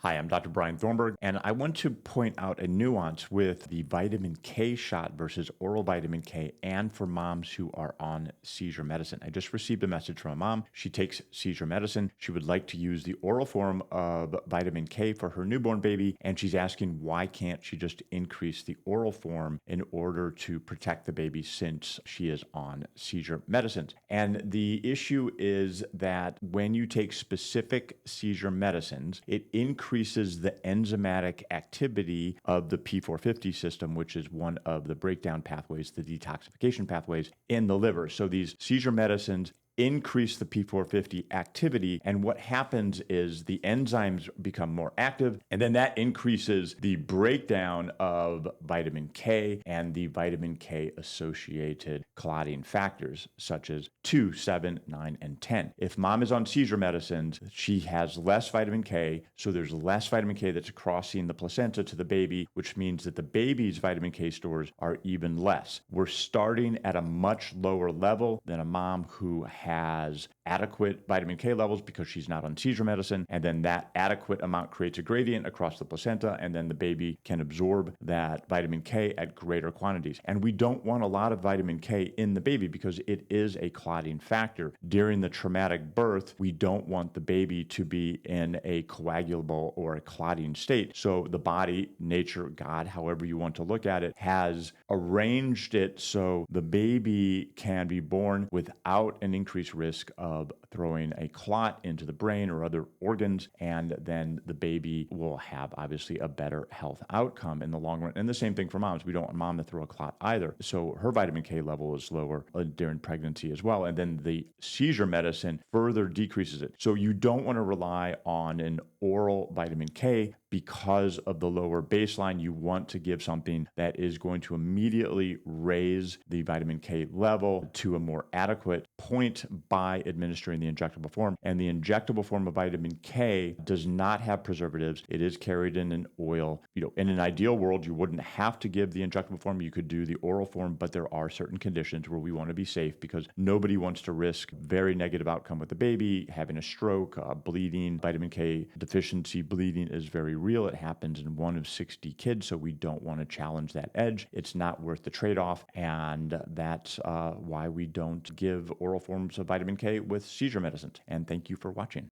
Hi, I'm Dr. Brian Thornburg, and I want to point out a nuance with the vitamin K shot versus oral vitamin K and for moms who are on seizure medicine. I just received a message from a mom. She takes seizure medicine. She would like to use the oral form of vitamin K for her newborn baby, and she's asking why can't she just increase the oral form in order to protect the baby since she is on seizure medicines. And the issue is that when you take specific seizure medicines, it increases the enzymatic activity of the P450 system, which is one of the breakdown pathways, the detoxification pathways in the liver. So these seizure medicines increase the P450 activity. And what happens is the enzymes become more active, and then that increases the breakdown of vitamin K and the vitamin K associated clotting factors, such as 2, 7, 9, and 10. If mom is on seizure medicines, she has less vitamin K, so there's less vitamin K that's crossing the placenta to the baby, which means that the baby's vitamin K stores are even less. We're starting at a much lower level than a mom who has adequate vitamin K levels because she's not on seizure medicine, and then that adequate amount creates a gradient across the placenta, and then the baby can absorb that vitamin K at greater quantities. And we don't want a lot of vitamin K in the baby because it is a clotting factor. During the traumatic birth, we don't want the baby to be in a coagulable or a clotting state. So the body, nature, God, however you want to look at it, has arranged it so the baby can be born without an increased risk of throwing a clot into the brain or other organs, and then the baby will have obviously a better health outcome in the long run. And the same thing for moms. We don't want mom to throw a clot either. So her vitamin K level is lower during pregnancy as well. And then the seizure medicine further decreases it. So you don't want to rely on an oral vitamin K because of the lower baseline. You want to give something that is going to immediately raise the vitamin K level to a more adequate point by administering the injectable form. And the injectable form of vitamin K does not have preservatives. It is carried in an oil. In an ideal world, you wouldn't have to give the injectable form. You could do the oral form, but there are certain conditions where we want to be safe because nobody wants to risk very negative outcome with the baby, having a stroke, bleeding. Vitamin K deficiency bleeding is very real. It happens in 1 of 60 kids, so we don't want to challenge that edge. It's not worth the trade-off, and that's why we don't give oral forms of vitamin K with seizure medicines. And thank you for watching.